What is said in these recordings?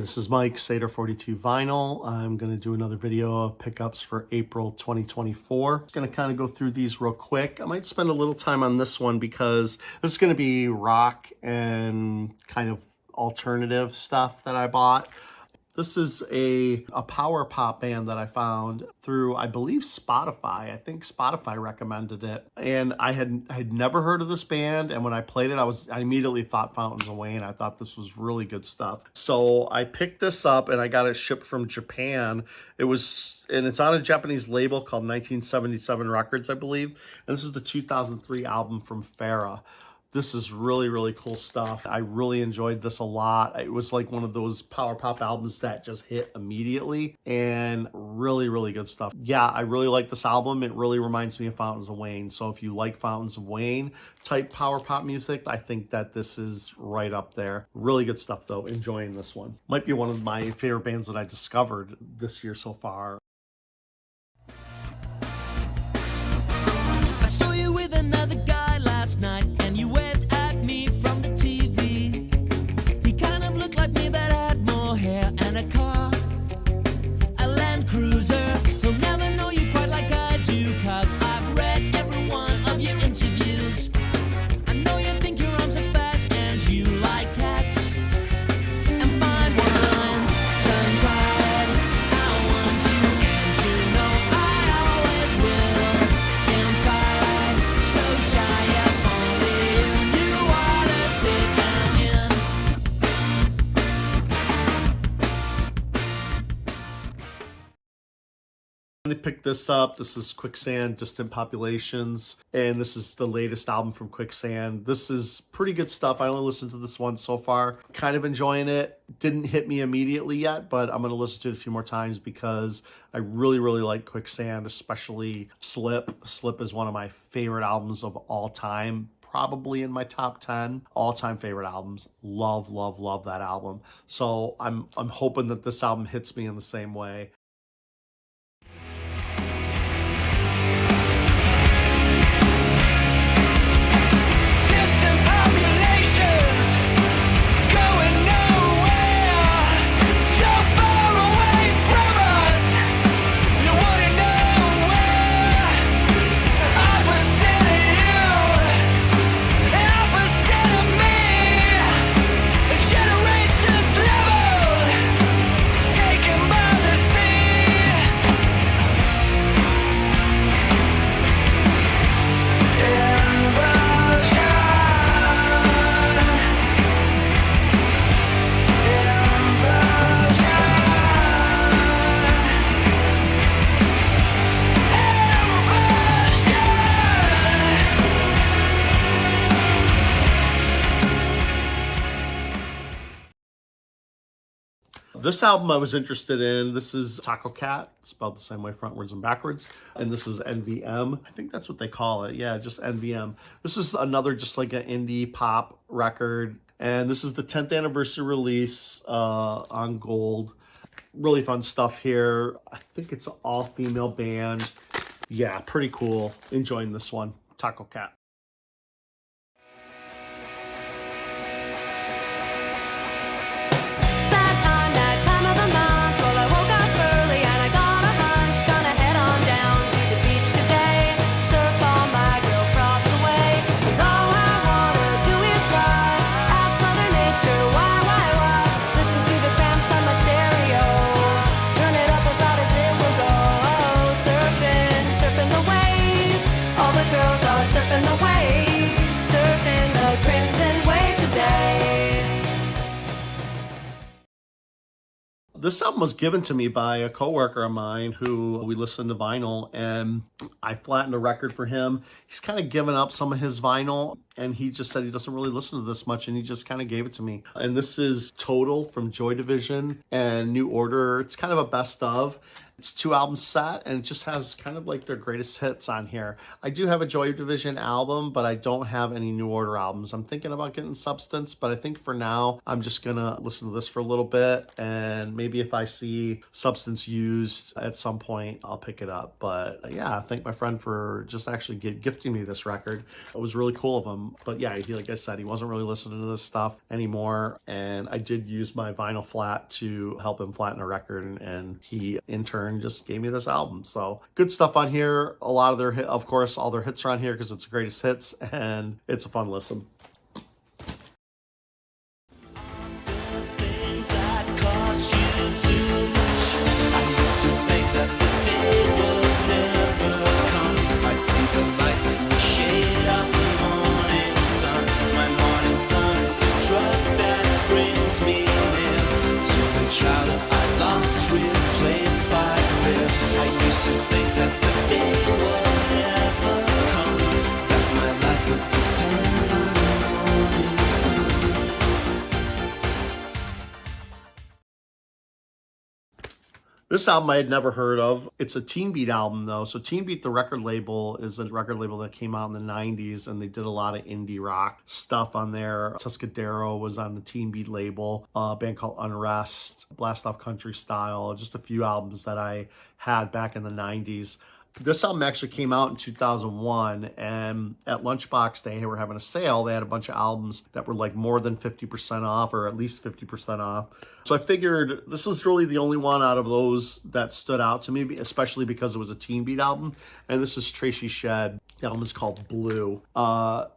This is Mike, Seder 42 Vinyl. I'm going to do another video of pickups for April 2024. I'm going to kind of go through these real quick. I might spend a little time on this one because this is going to be rock and kind of alternative stuff that I bought. This is a power pop band that I found through, I believe, Spotify. I think Spotify recommended it. And I had never heard of this band. And when I played it, I immediately thought Fountains of Wayne. I thought this was really good stuff. So I picked this up and I got it shipped from Japan. And it's on a Japanese label called 1977 Records, I believe. And this is the 2003 album from Farah. This is really, really cool stuff. I really enjoyed this a lot. It was like one of those power pop albums that just hit immediately and really, really good stuff. Yeah, I really like this album. It really reminds me of Fountains of Wayne. So if you like Fountains of Wayne type power pop music, I think that this is right up there. Really good stuff though. Enjoying this one. Might be one of my favorite bands that I discovered this year so far. I saw you with another guy last night and you waved at me from the TV. He kind of looked like me but had more hair and a car, a Land Cruiser. He'll never know you quite like I do, cause I've read every one of your interviews. I know you think your arms are fat and you like cats and fine wine. Tongue-tied, I want you and you know I always will. Inside, so shy, if only you knew what a state I'm in. They picked this up. This is Quicksand, Distant Populations, and this is the latest album from Quicksand. This is pretty good stuff. I only listened to this one so far. Kind of enjoying it. Didn't hit me immediately yet, but I'm going to listen to it a few more times because I really, really like Quicksand, especially Slip. Slip is one of my favorite albums of all time. Probably in my top 10 all-time favorite albums. Love, love, love that album. So I'm hoping that this album hits me in the same way. Distant populations going nowhere, so far away from us. You wouldn't know where. Opposite of you, opposite of me. Generations leveled, taken by the sea. This album I was interested in. This is Taco Cat, spelled the same way frontwards and backwards. And this is NVM. I think that's what they call it. Yeah, just NVM. This is another just like an indie pop record. And this is the 10th anniversary release on gold. Really fun stuff here. I think it's an all-female band. Yeah, pretty cool. Enjoying this one. Taco Cat. That time of the month. Well, I woke up early and I got a hunch. Gonna head on down to the beach today. Surf all my girl props away. 'Cause all I wanna do is cry. Ask Mother Nature why? Listen to the cramps on my stereo. Turn it up as loud as it will go. Surfing the wave. All the girls are surfing the wave. Surfing the crimson wave today. This album was given to me by a coworker of mine who we listened to vinyl, and I flattened a record for him. He's kind of given up some of his vinyl, and he just said he doesn't really listen to this much, and he just kind of gave it to me. And this is Total from Joy Division and New Order. It's kind of a best of. It's 2 album set, and it just has kind of like their greatest hits on here. I do have a Joy Division album, but I don't have any New Order albums. I'm thinking about getting Substance, but I think for now, I'm just gonna listen to this for a little bit, and maybe if I see Substance used at some point, I'll pick it up. But yeah, I thank my friend for just actually gifting me this record. It was really cool of him. But yeah, like I said, he wasn't really listening to this stuff anymore. And I did use my vinyl flat to help him flatten a record. And he, in turn, just gave me this album. So good stuff on here. A lot of their, of course, all their hits are on here because it's the greatest hits. And it's a fun listen. See the light in the shade of the morning sun. My morning sun is a drug that brings me near to the child I lost, replaced by fear. I used to think that the day would never come, that my life would depend on the morning sun. This album I had never heard of. It's a Teen Beat album though. So Teen Beat, the record label, is a record label that came out in the 90s and they did a lot of indie rock stuff on there. Tuscadero was on the Teen Beat label, a band called Unrest, Blast Off Country Style, just a few albums that I had back in the 90s. This album actually came out in 2001, and at Lunchbox they were having a sale. They had a bunch of albums that were like more than 50% off, or at least 50% off. So I figured this was really the only one out of those that stood out to me, especially because it was a Teen Beat album. And this is TracyShedd. The album is called Blue.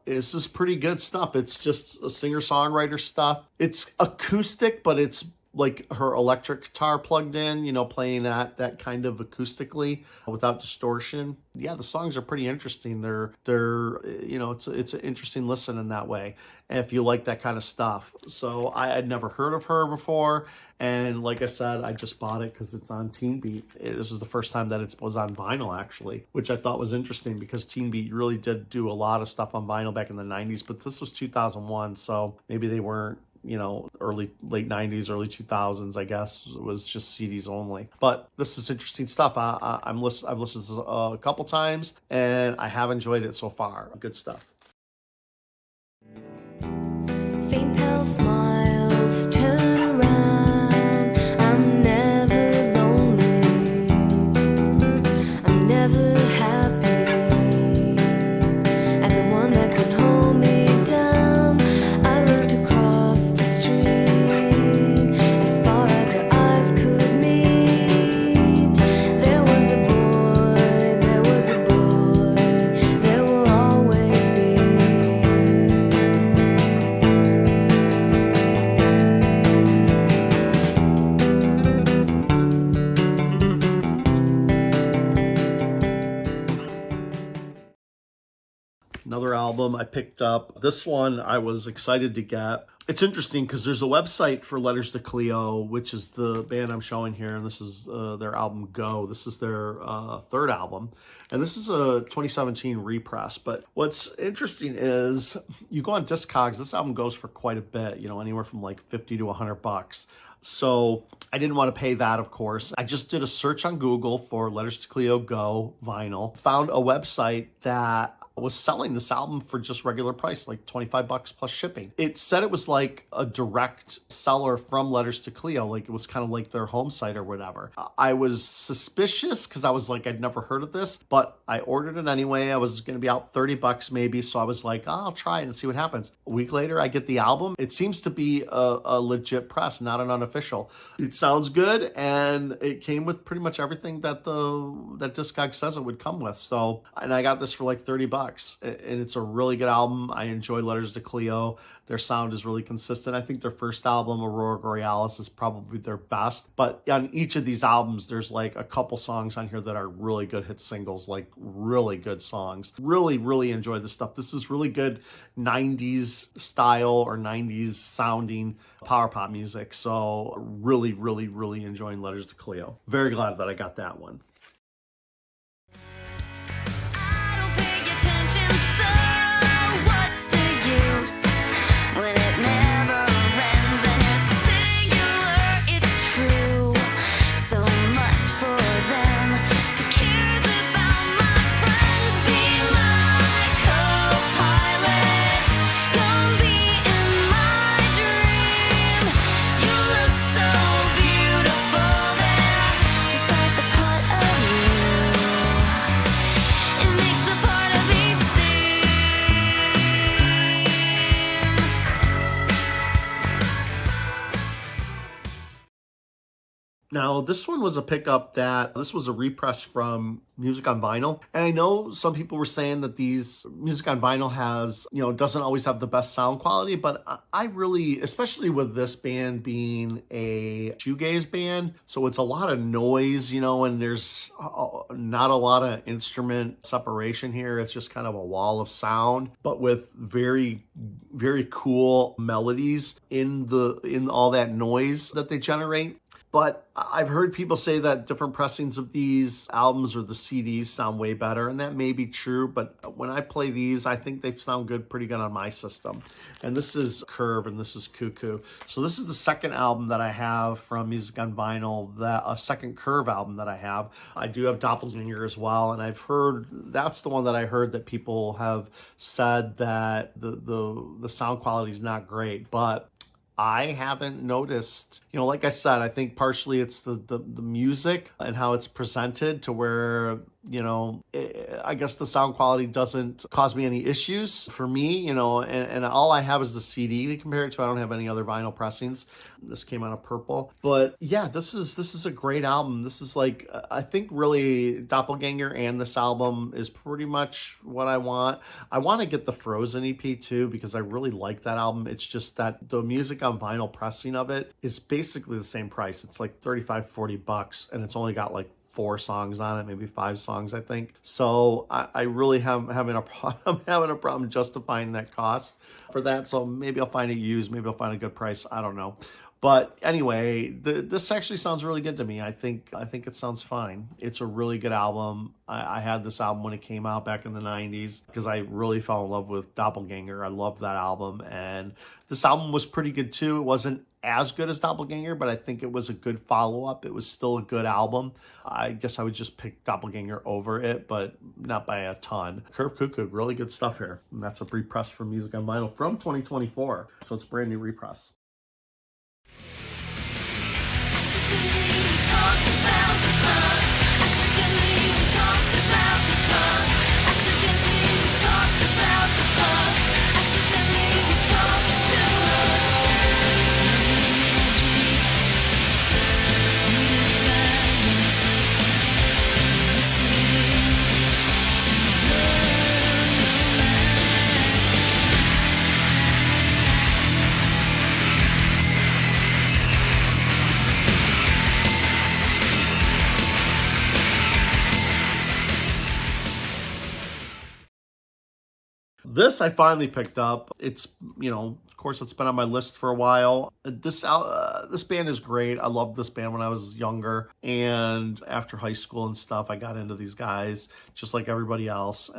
This is pretty good stuff. It's just a singer-songwriter stuff. It's acoustic, but it's like her electric guitar plugged in, you know, playing that kind of acoustically without distortion. Yeah, the songs are pretty interesting. They're you know, it's an interesting listen in that way, if you like that kind of stuff. So I had never heard of her before, and like I said, I just bought it because it's on Teen Beat. This is the first time that it was on vinyl, actually, which I thought was interesting because Teen Beat really did do a lot of stuff on vinyl back in the 90s, but this was 2001, so maybe they weren't, you know, late 90s, early 2000s, I guess. It was just CDs only. But this is interesting stuff. I've listened to this a couple times, and I have enjoyed it so far. Good stuff. Faint pale smiles turn around. I'm never lonely. I'm never happy. And the one that can hold me down. I looked across the street as far as her eyes could meet. There was a boy, there was a boy, there will always be. Another album I picked up. This one I was excited to get. It's interesting because there's a website for Letters to Cleo, which is the band I'm showing here, and this is their album Go. This is their third album, and this is a 2017 repress. But what's interesting is you go on Discogs, this album goes for quite a bit, you know, anywhere from like 50 to $100. So I didn't want to pay that, of course. I just did a search on Google for Letters to Cleo Go vinyl, found a website that was selling this album for just regular price, like $25 plus shipping. It said it was like a direct seller from Letters to Cleo, like it was kind of like their home site or whatever. I was suspicious because I was like, I'd never heard of this, but I ordered it anyway. I was going to be out $30 maybe, so I was like, oh, I'll try it and see what happens. A week later, I get the album. It seems to be a legit press, not an unofficial. It sounds good, and it came with pretty much everything that that Discog says it would come with. So, and I got this for like $30. And it's a really good album. I enjoy Letters to Cleo. Their sound is really consistent. I think their first album, Aurora Borealis, is probably their best. But on each of these albums, there's like a couple songs on here that are really good hit singles, like really good songs. Really, really enjoy this stuff. This is really good 90s style or 90s sounding power pop music. So really, really, really enjoying Letters to Cleo. Very glad that I got that one. I don't pay attention, so what's the use when it never ends and you're singular? It's true, so much for them. Who cares about my friends? Be my co-pilot, come be in my dream. You look so beautiful there, just like the part of Now, this one was a pickup this was a repress from Music on Vinyl. And I know some people were saying that these Music on Vinyl doesn't always have the best sound quality, but I really, especially with this band being a shoegaze band, so it's a lot of noise, and there's not a lot of instrument separation here. It's just kind of a wall of sound, but with very, very cool melodies in all that noise that they generate. But I've heard people say that different pressings of these albums or the CDs sound way better, and that may be true, but when I play these, I think they sound pretty good on my system. And this is Curve, and this is Cuckoo. So this is the second album that I have from Music on Vinyl, a second Curve album that I have. I do have Doppelganger as well, and that's the one that I heard that people have said that the sound quality is not great, but I haven't noticed, like I said, I think partially it's the music and how it's presented to where, I guess the sound quality doesn't cause me any issues for me, and all I have is the CD to compare it to. I don't have any other vinyl pressings. This came out of purple. But yeah, this is a great album. This is like, I think really Doppelganger and this album is pretty much what I want. I want to get the Frozen EP too, because I really like that album. It's just that the Music on Vinyl pressing of it is basically the same price. It's like $35-40, and it's only got like 4 songs on it, maybe 5 songs, I think. So I really I'm having a problem justifying that cost for that. So maybe I'll find it used, maybe I'll find a good price. I don't know. But anyway, this actually sounds really good to me. I think it sounds fine. It's a really good album. I had this album when it came out back in the 90s because I really fell in love with Doppelganger. I loved that album. And this album was pretty good too. It wasn't as good as Doppelganger, but I think it was a good follow-up. It was still a good album. I guess I would just pick Doppelganger over it, but not by a ton. Curve Cuckoo, really good stuff here. And that's a repress from Music on Vinyl from 2024. So it's brand new repress. This I finally picked up. It's, of course, it's been on my list for a while. This band is great. I loved this band when I was younger. And after high school and stuff, I got into these guys just like everybody else.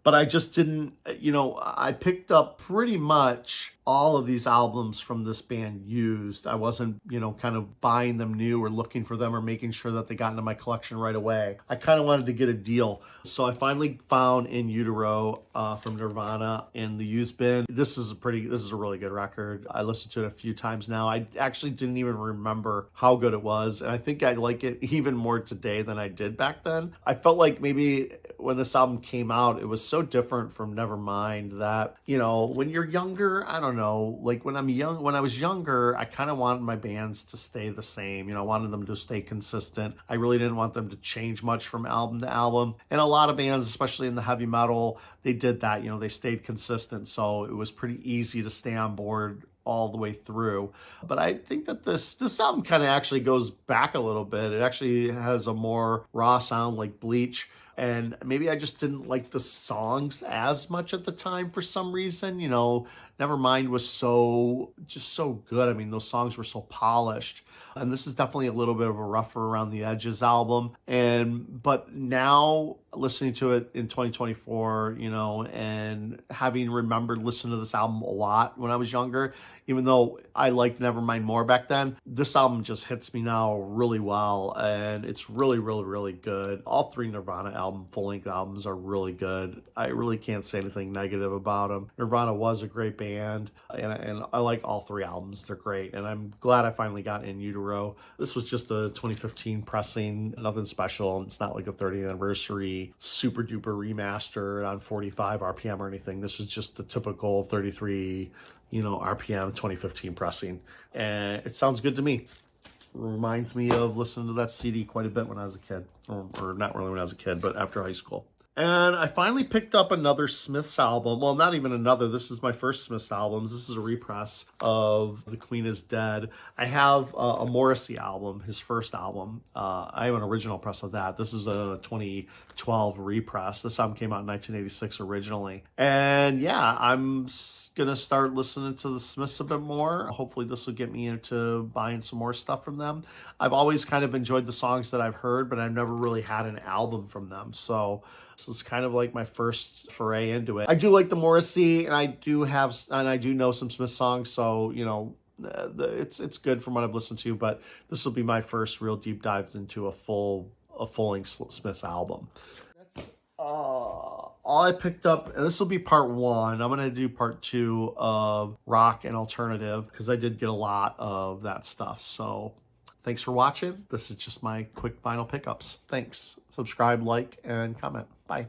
But I just didn't, I picked up pretty much all of these albums from this band used. I wasn't, kind of buying them new or looking for them or making sure that they got into my collection right away. I kind of wanted to get a deal. So I finally found In Utero from Nirvana in the used bin. This is a really good record. I listened to it a few times now. I actually didn't even remember how good it was. And I think I like it even more today than I did back then. I felt like maybe when this album came out, it was so different from Nevermind that, when you're younger, I don't know, like when I was younger, I kind of wanted my bands to stay the same. I wanted them to stay consistent. I really didn't want them to change much from album to album. And a lot of bands, especially in the heavy metal, they did that, they stayed consistent. So it was pretty easy to stay on board all the way through. But I think that this album kind of actually goes back a little bit. It actually has a more raw sound like Bleach. And maybe I just didn't like the songs as much at the time for some reason. Nevermind was so good. I mean, those songs were so polished. And this is definitely a little bit of a rougher around the edges album. But now listening to it in 2024, and having remembered listening to this album a lot when I was younger, even though I liked Nevermind more back then, this album just hits me now really well. And it's really, really, really good. All 3 Nirvana full-length albums are really good. I really can't say anything negative about them. Nirvana was a great band, and I like all 3 albums. They're great, and I'm glad I finally got In Utero. This was just a 2015 pressing, nothing special. It's not like a 30th anniversary super duper remaster on 45 RPM or anything. This is just the typical 33 RPM 2015 pressing, and it sounds good to me. reminds me of listening to that CD quite a bit when I was a kid, or not really when I was a kid, but after high school. And I finally picked up another Smiths album. Well, not even another. This is my first Smiths album. This is a repress of The Queen is Dead. I have a Morrissey album, his first album. I have an original press of that. This is a 2012 repress. This album came out in 1986 originally. And yeah, I'm gonna start listening to the Smiths a bit more. Hopefully this will get me into buying some more stuff from them. I've always kind of enjoyed the songs that I've heard, but I've never really had an album from them. So this is kind of like my first foray into it. I do like the Morrissey, and I do know some Smith songs, so you know, it's good from what I've listened to. But this will be my first real deep dive into a full-length Smiths album. That's all I picked up, and this will be part 1. I'm gonna do part 2 of rock and alternative because I did get a lot of that stuff. So thanks for watching. This is just my quick vinyl pickups. Thanks. Subscribe, like, and comment. Bye.